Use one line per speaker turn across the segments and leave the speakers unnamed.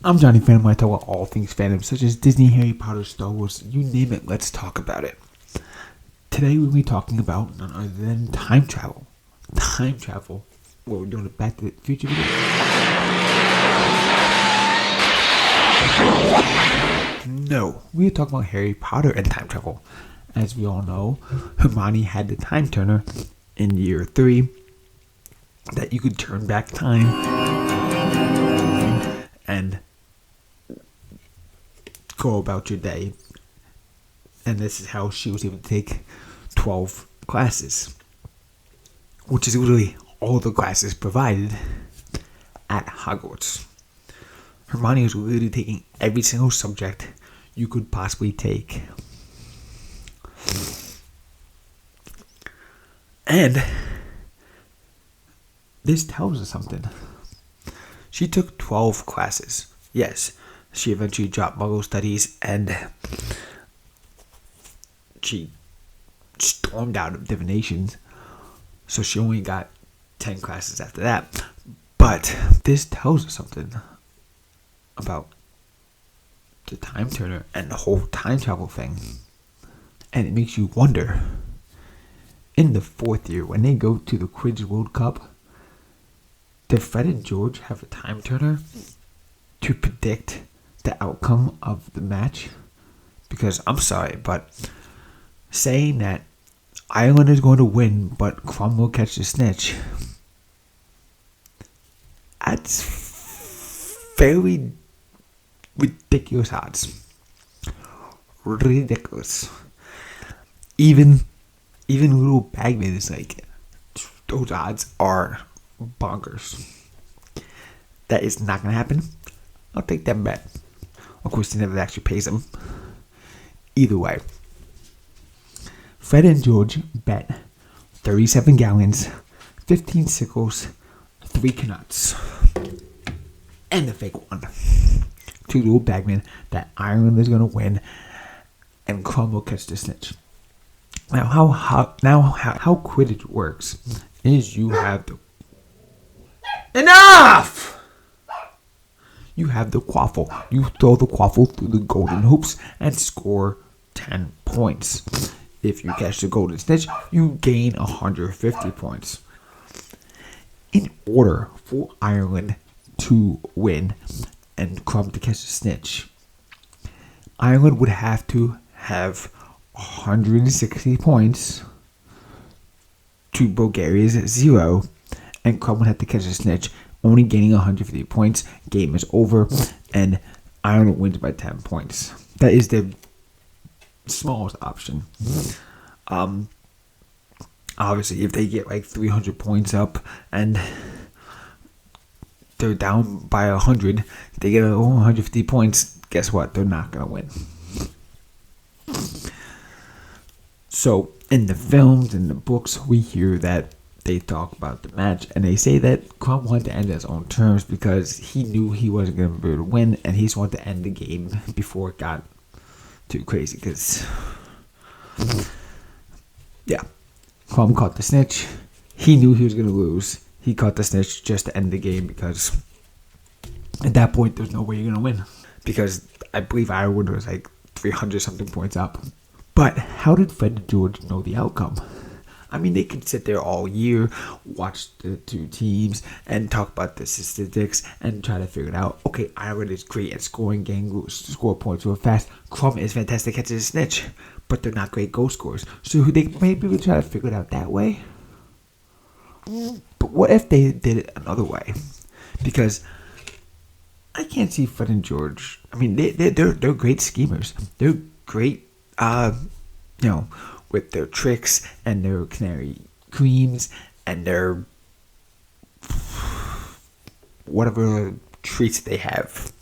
I'm Johnny Phantom. I talk about all things fandom, such as Disney, Harry Potter, Star Wars, you name it, let's talk about it. Today we'll be talking about none other than time travel. Time travel? What, we're doing a Back to the Future video? No, we are talking about Harry Potter and time travel. As we all know, Hermione had the time turner in year 3 that you could turn back time and go about your day. And this is how she was able to take 12 classes, which is literally all the classes provided at Hogwarts. Hermione was literally taking every single subject you could possibly take. And this tells us something. She took 12 classes. Yes, she eventually dropped Muggle Studies and she stormed out of divination. So she only got 10 classes after that. But this tells us something about the time turner and the whole time travel thing. And it makes you wonder, in the 4th year, when they go to the Quidditch World Cup, did Fred and George have a time turner to predict the outcome of the match? Because I'm sorry, but saying that Ireland is going to win, but Crumb will catch the snitch, that's very ridiculous odds. Ridiculous. Even little Bagman is like, those odds are bonkers. That is not going to happen. I'll take that bet. Of course, he never actually pays them. Either way, Fred and George bet 37 gallons, 15 sickles, 3 canuts, and the fake one to little Bagman that Ireland is going to win and Crumb will catch the snitch. Now, how Quidditch works is you have the enough. You have the quaffle. You throw the quaffle through the golden hoops and score 10 points. If you catch the golden snitch, you gain 150 points. In order for Ireland to win and Crumb to catch the snitch, Ireland would have to have 160 points to Bulgaria's 0, and Crumb would have to catch a snitch, only gaining 150 points. Game is over, and Ireland wins by 10 points. That is the smallest option. Obviously, if they get like 300 points up and they're down by 100, they get 150 points. Guess what? They're not gonna win. So, in the films and the books, we hear that they talk about the match, and they say that Crumb wanted to end his own terms because he knew he wasn't going to be able to win, and he just wanted to end the game before it got too crazy. Because, yeah, Crumb caught the snitch. He knew he was going to lose. He caught the snitch just to end the game because at that point, there's no way you're going to win. Because I believe Ireland was like 300 something points up. But how did Fred and George know the outcome? I mean, they could sit there all year, watch the two teams, and talk about the statistics and try to figure it out. Okay, Ireland is great at scoring, score points real fast. Crumb is fantastic at the snitch, but they're not great goal scorers. So they maybe would try to figure it out that way. But what if they did it another way? Because I can't see Fred and George. I mean, they're great schemers. They're great, with their tricks and their canary creams and their whatever treats they have.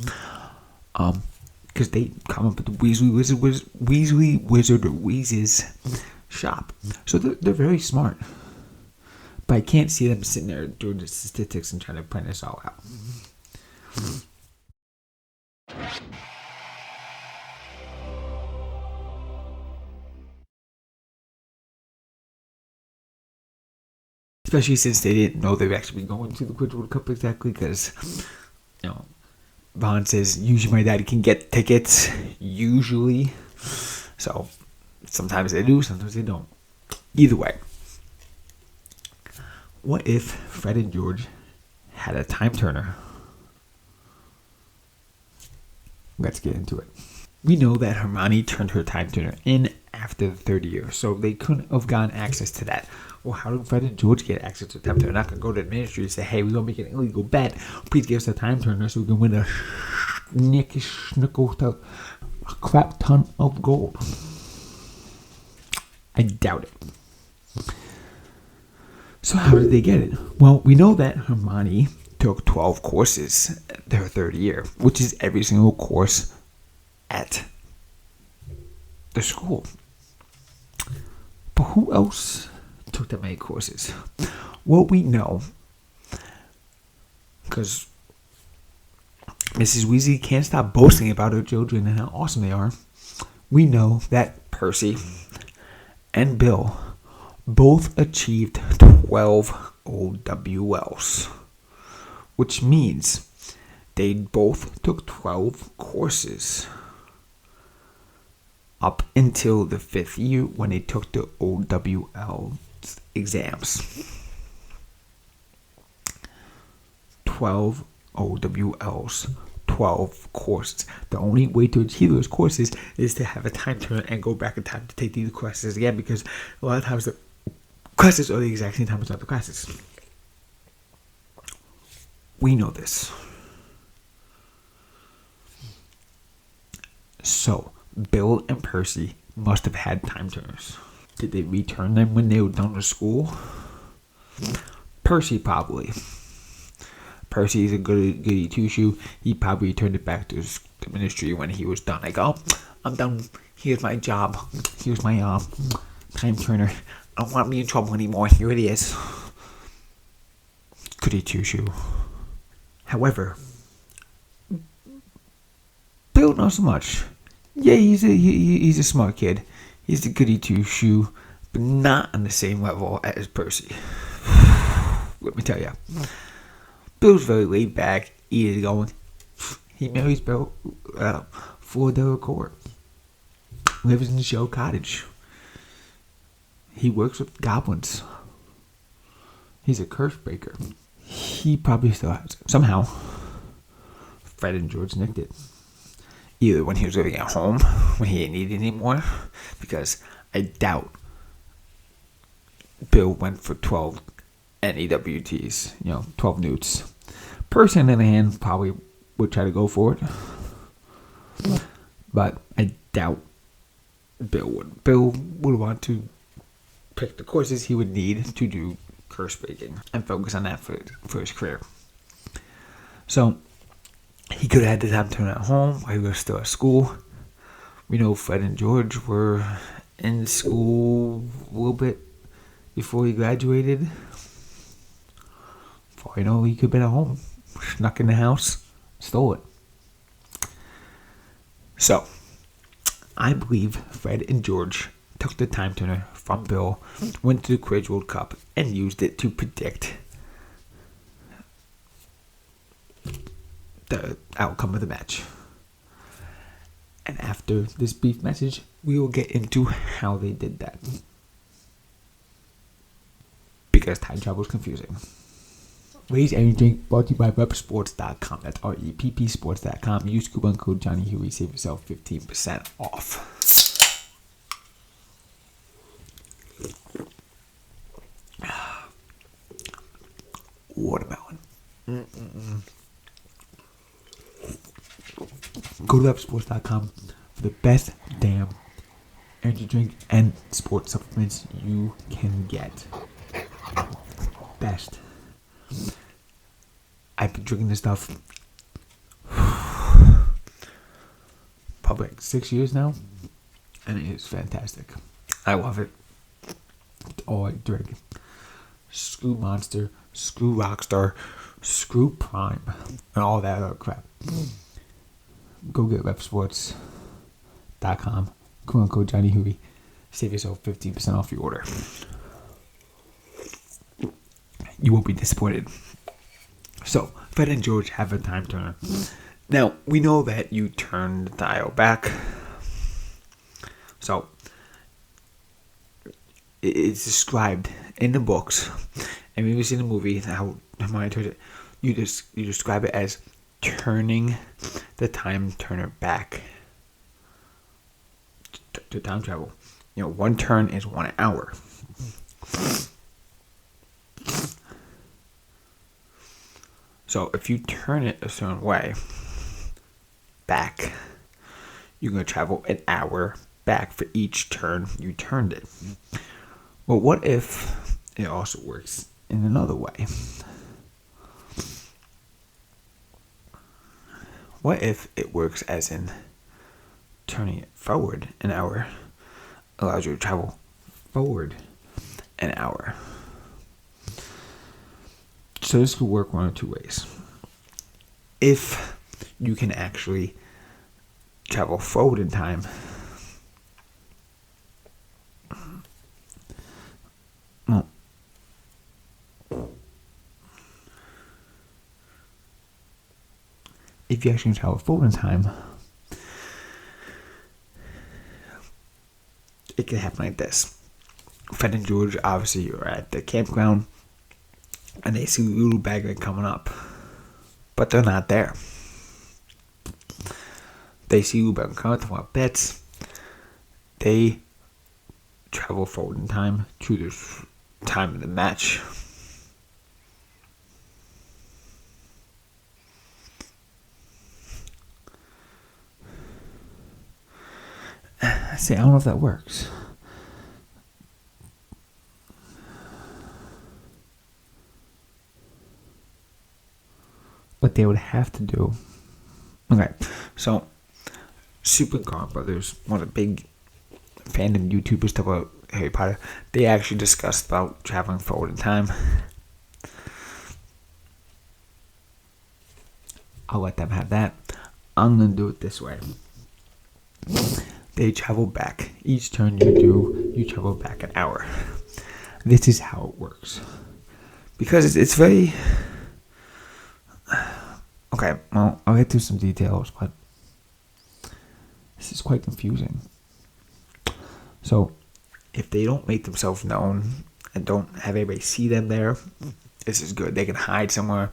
Because they come up with the Weasley Wizard or Weez's shop. So they're very smart. But I can't see them sitting there doing the statistics and trying to plan this all out. Especially since they didn't know they were actually going to the Quidditch World Cup exactly, because, Vaughn says, usually my dad can get tickets. Usually. So, sometimes they do, sometimes they don't. Either way. What if Fred and George had a time turner? Let's get into it. We know that Hermione turned her time turner in after the third year, so they couldn't have gotten access to that. Well, how did Fred and George get access to the time turner? They're not going to go to the ministry and say, hey, we're going to make an illegal bet. Please give us a time turner so we can win a crap ton of gold. I doubt it. So how did they get it? Well, we know that Hermione took 12 courses their third year, which is every single course at the school. But who else took that many courses? Well, we know, because Mrs. Weasley can't stop boasting about her children and how awesome they are. We know that Percy and Bill both achieved 12 OWLs, which means they both took 12 courses up until the 5th year when they took the OWL exams. 12 OWLs, 12 courses. The only way to achieve those courses is to have a time turner and go back in time to take these courses again, because a lot of times the classes are the exact same time as other classes. We know this. So, Bill and Percy must have had time turners. Did they return them when they were done with school? Percy probably. Percy's a goody two-shoe. He probably returned it back to the ministry when he was done. Like, oh, I'm done. Here's my job. Here's my time turner. I don't want to be in trouble anymore. Here it is. Goody two-shoe. However, Bill not so much. Yeah, he's a smart kid. He's a goody two-shoe, but not on the same level as Percy. Let me tell you. Bill's very laid back, easy going. He marries Bill for the court. Lives in the show cottage. He works with goblins. He's a curse breaker. He probably still has it. Somehow, Fred and George nicked it. Either when he was living at home, when he didn't need it anymore, because I doubt Bill went for 12 NEWTs, 12 newts. Percy, on the other hand, probably would try to go for it. But I doubt Bill would. Bill would want to pick the courses he would need to do curse breaking and focus on that for his career. So, he could have had the time turner at home while he was still at school. We know Fred and George were in school a little bit before he graduated. For you know, he could have been at home, snuck in the house, stole it. So, I believe Fred and George took the time turner from Bill, went to the Quidditch World Cup, and used it to predict the outcome of the match. And after this brief message, we will get into how they did that. Because time travel is confusing. Raze Energy Drink brought to you by repsports.com. That's REPPsports.com. Use coupon code Johnny Huey. Save yourself 15% off. Watermelon. Go to repsports.com for the best damn energy drink and sports supplements you can get. Best. I've been drinking this stuff probably like 6 years now, and it is fantastic. I love it. It's all I drink. Screw Monster, screw Rockstar, screw Prime, and all that other crap. Go get repsports.com. Coupon code Johnny Huey. Save yourself 15% off your order. You won't be disappointed. So, Fred and George have a time turner. Now, we know that you turn the dial back. So, it's described in the books, and we've seen the movie, how Hermione turns it. You describe it as turning the time turner back to time travel. One turn is 1 hour. So if you turn it a certain way back, you're going to travel an hour back for each turn you turned it. Well, what if it also works in another way? What if it works as in turning it forward an hour allows you to travel forward an hour? So this could work one of two ways. If you can actually travel forward in time, well, if you actually travel forward in time, it can happen like this. Fred and George, obviously, are at the campground, and they see Little Bagman coming up, but they're not there. They see Little Bagman coming up, they want bets. They travel forward in time to the time of the match. See, I don't know if that works. What they would have to do. Okay, so Super Car Brothers, one of the big fandom YouTubers talk about Harry Potter, they actually discussed about traveling forward in time. I'll let them have that. I'm gonna do it this way. They travel back. Each turn you do, you travel back an hour. This is how it works. Because it's very... Okay, well, I'll get to some details, but this is quite confusing. So, if they don't make themselves known and don't have anybody see them there, this is good. They can hide somewhere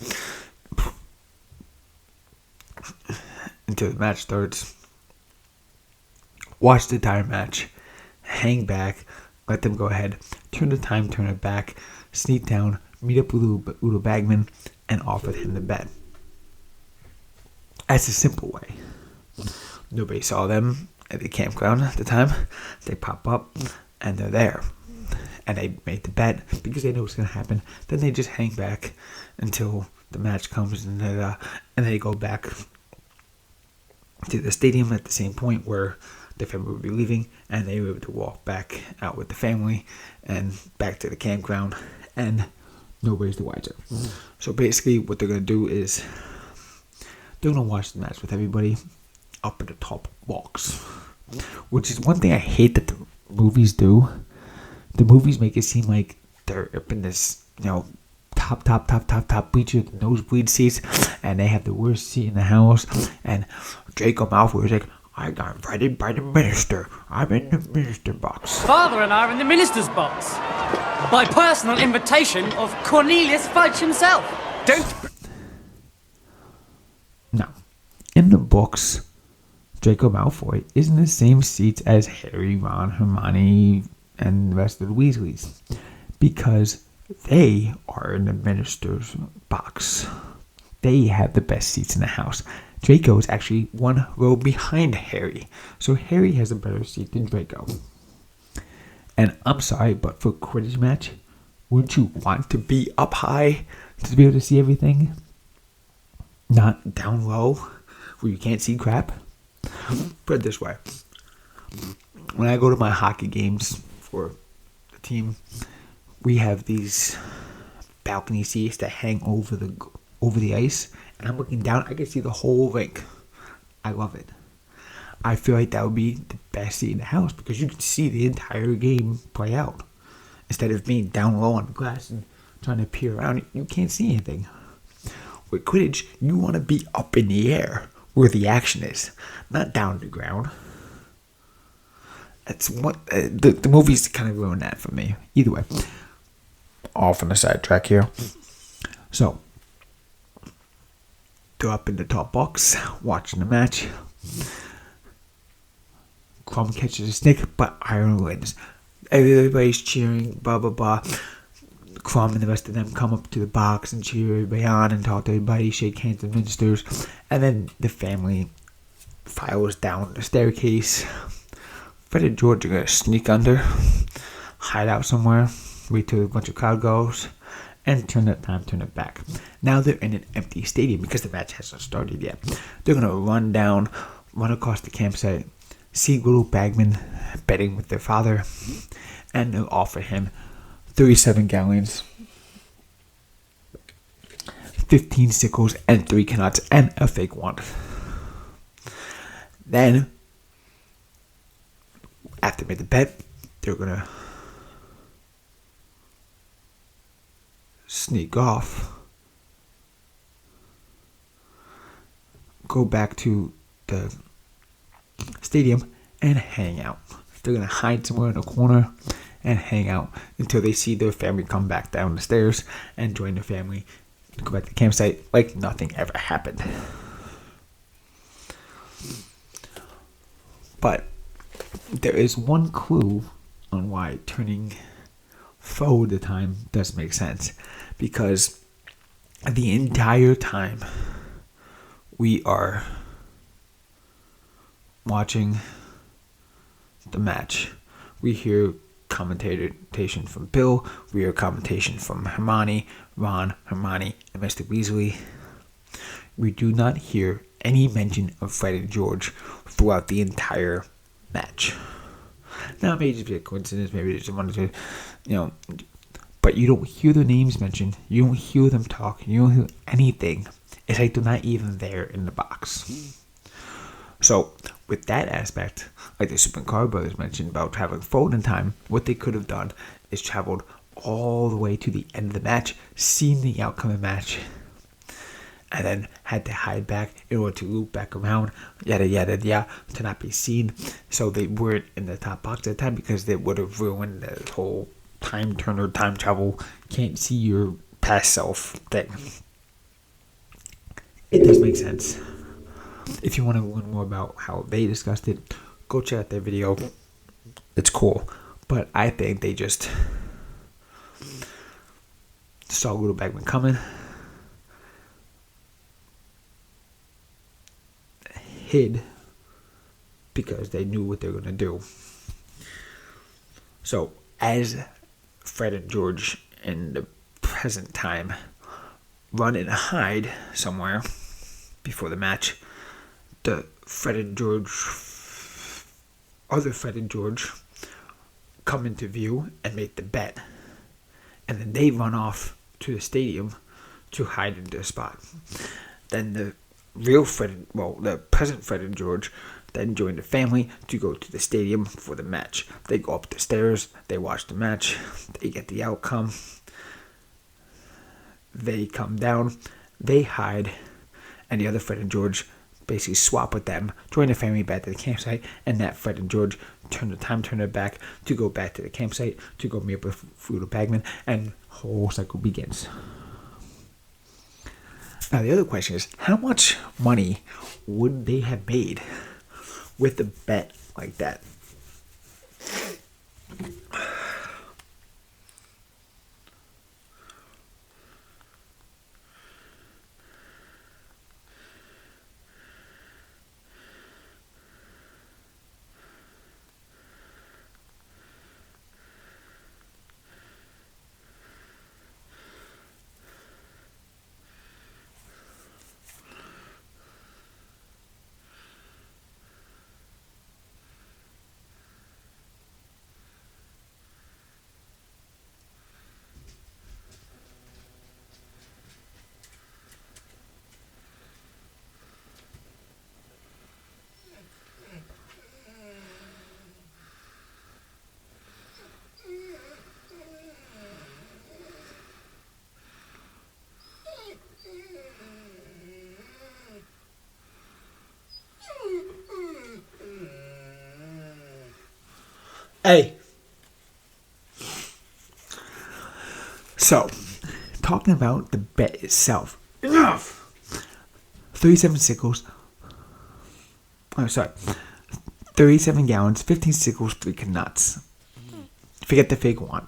until the match starts. Watch the entire match. Hang back. Let them go ahead. Turn the time turner back. Sneak down. Meet up with Udo Bagman and offer him the bet. That's a simple way. Nobody saw them at the campground at the time. They pop up and they're there. And they made the bet because they know what's going to happen. Then they just hang back until the match comes and they go back to the stadium at the same point where the family would be leaving, and they were able to walk back out with the family and back to the campground, and nobody's the wiser. So basically what they're going to do is they're going to watch the match with everybody up at the top box, which is one thing I hate that the movies do. The movies make it seem like they're up in this, top bleacher, the nosebleed seats, and they have the worst seat in the house, and Draco Malfoy is like, I got invited by the minister. I'm in the minister box.
Father and I are in the minister's box. By personal invitation of Cornelius Fudge himself.
Now, in the books, Draco Malfoy is in the same seats as Harry, Ron, Hermione, and the rest of the Weasleys. Because they are in the minister's box. They have the best seats in the house. Draco is actually one row behind Harry. So Harry has a better seat than Draco. And I'm sorry, but for a Quidditch match, wouldn't you want to be up high to be able to see everything? Not down low, where you can't see crap? Put it this way. When I go to my hockey games for the team, we have these balcony seats that hang over the ice, and I'm looking down, I can see the whole rink. I love it. I feel like that would be the best seat in the house because you can see the entire game play out. Instead of being down low on the glass and trying to peer around, you can't see anything. With Quidditch, you want to be up in the air where the action is, not down to the ground. That's what the movies kind of ruined that for me. Either way, off on the sidetrack here. So they're up in the top box watching the match. Crumb catches a stick, but Iron wins. Everybody's cheering, blah blah blah. Crumb and the rest of them come up to the box and cheer everybody on and talk to everybody, shake hands with ministers, and then the family files down the staircase. Fred and George are gonna sneak under, hide out somewhere, wait till a bunch of crowd goes, and turn it back. Now they're in an empty stadium because the match hasn't started yet. They're gonna run across the campsite, see little Bagman betting with their father, and they'll offer him 37 gallons, 15 sickles, and 3 knots, and a fake wand. Then, after they made the bet, they're gonna sneak off, go back to the stadium, and hang out. They're gonna hide somewhere in a corner and hang out until they see their family come back down the stairs and join the family to go back to the campsite like nothing ever happened. But there is one clue on why turning forward the time does make sense, because the entire time we are watching the match, we hear commentation from Bill, we hear commentation from Hermione, Ron, Hermione, and Mr. Weasley. We do not hear any mention of Fred and George throughout the entire match. Now, maybe it's a coincidence, maybe it's one or two, but you don't hear their names mentioned, you don't hear them talk, you don't hear anything. It's like they're not even there in the box. So, with that aspect, like the Super Car Brothers mentioned about traveling forward in time, what they could have done is traveled all the way to the end of the match, seen the outcome of the match, and then had to hide back in order to loop back around, yada yada yada, to not be seen. So they weren't in the top box at the time because they would have ruined the whole time turner, time travel, can't see your past self thing. It does make sense. If you want to learn more about how they discussed it, go check out their video. It's cool. But I think they just saw little Bagman coming, hid because they knew what they were going to do. So, as Fred and George in the present time run and hide somewhere before the match, the other Fred and George come into view and make the bet. And then they run off to the stadium to hide into a spot. Then the the present Fred and George then join the family to go to the stadium for the match. They go up the stairs, they watch the match, they get the outcome. They come down, they hide, and the other Fred and George basically swap with them, join the family back to the campsite, and that Fred and George turn the time turner back to go back to the campsite to go meet up with Fruit Bagman, and whole cycle begins. Now the other question is, how much money would they have made with a bet like that? Hey. So, talking about the bet itself. Enough! 37 sickles. Oh, sorry. 37 gallons, 15 sickles, 3 knuts. Forget the fake one.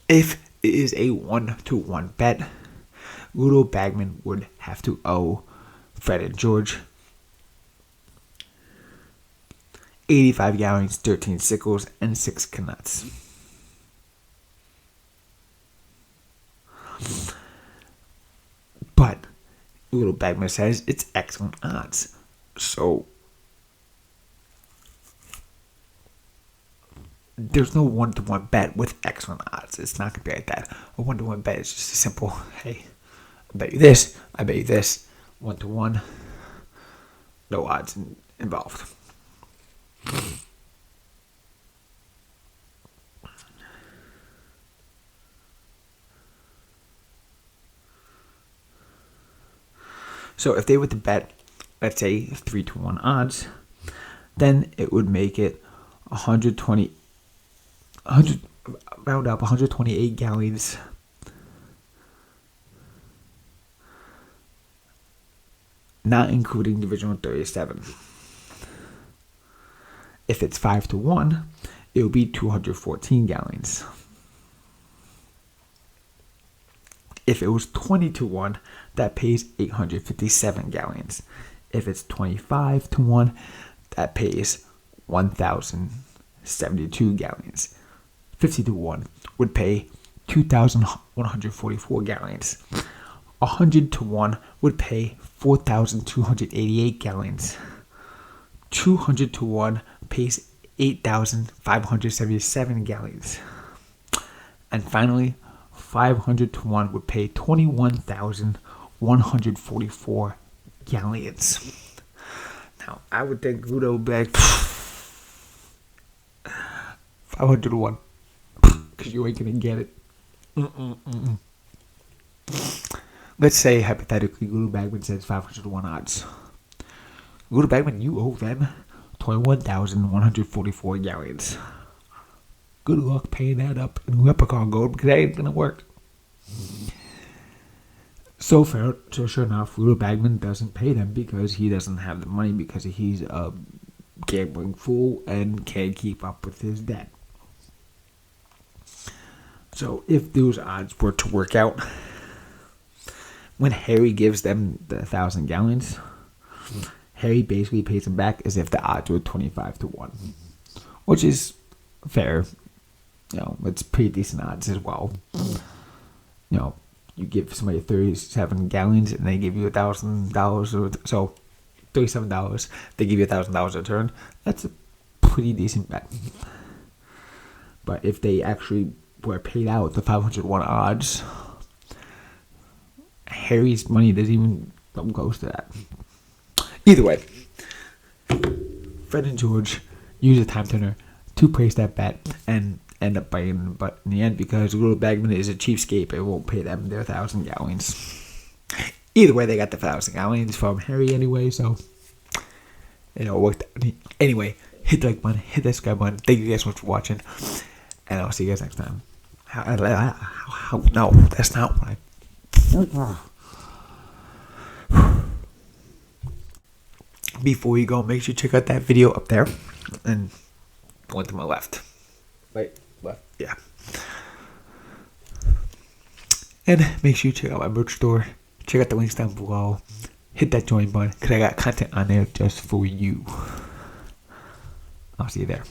If it is a 1-to-1 bet, Ludo Bagman would have to owe Fred and George 85 gallons, 13 sickles, and 6 knuts. But Ludo Bagman says it's excellent odds. So there's no 1-to-1 bet with excellent odds. It's not going to be like that. A 1-to-1 bet is just a simple, hey, I bet you this, I bet you this. 1-to-1, no odds involved. So if they were to bet, let's say 3-to-1 odds, then it would make it 128 gallons, not including Divisional 37. If it's 5-to-1, it will be 214 gallons. If it was 20-to-1, that pays 857 gallons. If it's 25-to-1, that pays 1,072 gallons. 50-to-1 would pay 2,144 gallons. 100-to-1 would pay 4,288 gallons. 200-to-1 pays 8,577 gallons. And finally, 500-to-1 would pay 21,144 gallons. Now, I would think Ludo would be like 500-to-1 because you ain't gonna get it. Let's say hypothetically Ludo Bagman says 500-to-1 odds. Ludo Bagman, you owe them 21,144 gallons. Good luck paying that up in leprechaun gold because that ain't gonna work. So sure enough, Ludo Bagman doesn't pay them because he doesn't have the money because he's a gambling fool and can't keep up with his debt. So if those odds were to work out, when Harry gives them the 1,000 gallons, Harry basically pays him back as if the odds were 25-to-1, which is fair. You know, it's pretty decent odds as well. You know, you give somebody 37 gallons and they give you $1,000, so $37, they give you $1,000 a turn. That's a pretty decent bet. But if they actually were paid out the 501 odds, Harry's money doesn't even come close to that. Either way, Fred and George use a time turner to place that bet and end up biting, but in the end, because Ludo Bagman is a cheapskate, it won't pay them their 1,000 gallons. Either way, they got the 1,000 gallons from Harry anyway, so it all worked out. Anyway, hit the like button, hit that subscribe button. Thank you guys so much for watching, and I'll see you guys next time. No, that's not what Before you go, make sure you check out that video up there, and one to my left. Right, left, yeah. And make sure you check out my merch store. Check out the links down below. Hit that join button because I got content on there just for you. I'll see you there.